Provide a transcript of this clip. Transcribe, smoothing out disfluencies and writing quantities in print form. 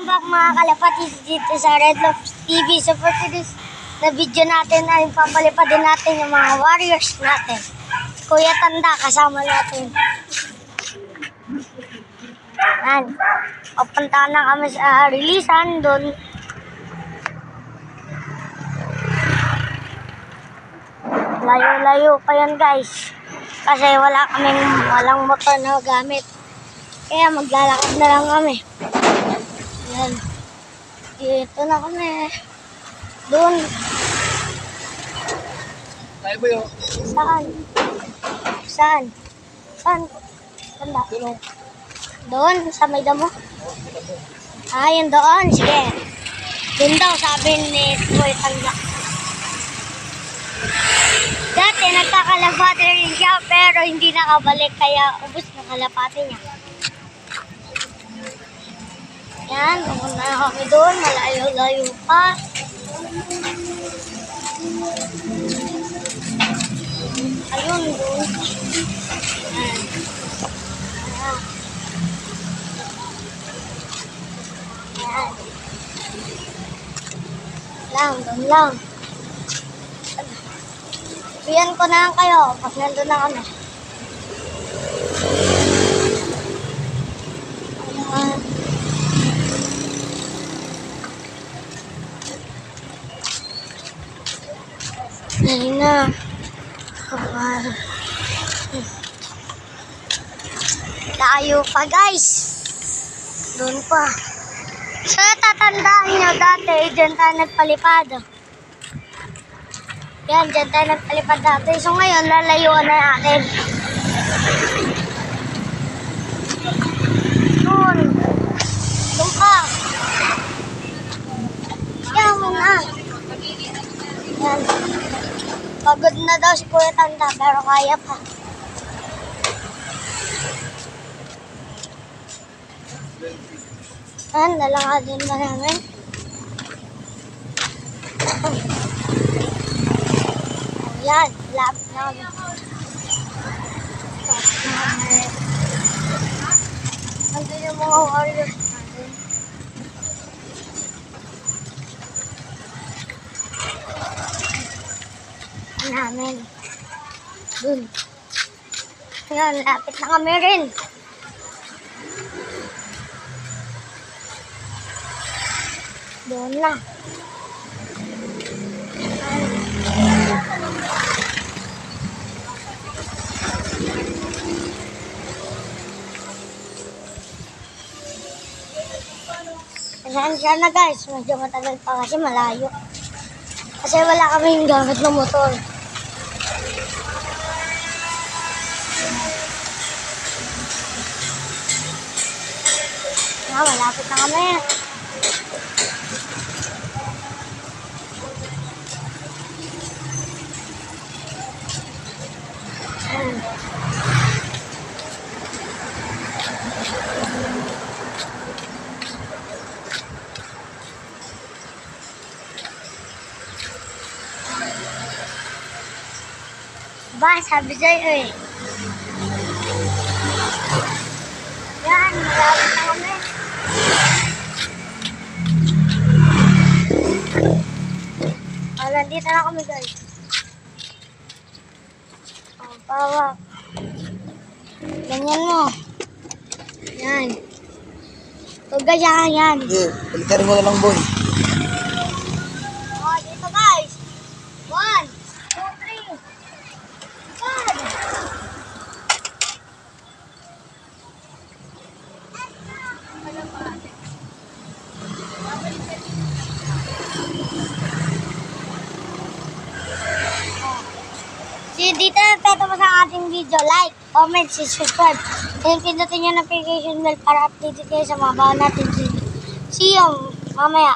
Back mga kalapatid dito sa Red Lobs TV. So for today's na video natin ay papalipad din natin yung mga warriors natin. Kuya Tanda kasama natin. Yan. Papunta na kami sa releasean doon. Layo-layo pa yan guys. Kasi walang motor na gamit. Kaya maglalakad na lang kami. Yan. Dito na kami. Doon. Tayo ba yun? Saan? Saan? Saan? Tanda. Doon? Sa may damo? Yun doon. Sige. Doon daw sabi ni Kuya Tanda. Dati nagkakalapati rin siya pero hindi nakabalik kaya ubos na kalapati niya. Yan, pumunta na kami doon, malayo-layo pa. Ayun, doon. Yan. Ayan. Ayan. Doon lang. Biyan ko na lang kayo pag nandun na kami. Ayan. Ayun na. Tayo pa guys. Doon pa. So tatandaan nyo dati, dyan tayo nagpalipad. Yan, dyan tayo nagpalipad dati. So ngayon, lalayuan na natin. Doon. Doon pa. Yan muna. Yan. Pagod na daw si Kuya Tanda, pero kaya pa. Yan, lalakadin ba namin? Yan, lapit na kami. Nandun yung mga warriors natin. Namin. Dun. Yan, lapit na kami rin. Doon na. Pasensya na guys, medyo matagal pa kasi malayo. Kasi wala kaming gamit ng motor. Malapit na kami. Ba, sabi sa'yo eh. Yan, malapit na kami. Nandito na kami guys. Pawak. Ganyan mo. Yan. Tuga yan. Palikarin mo na lang, boy. Dito guys. 1, 2, 3. God. So, dito na peto mo sa ating video. Like, comment, subscribe. And pindutin nyo notification bell para updated kayo sa mga bago natin. See you mamaya.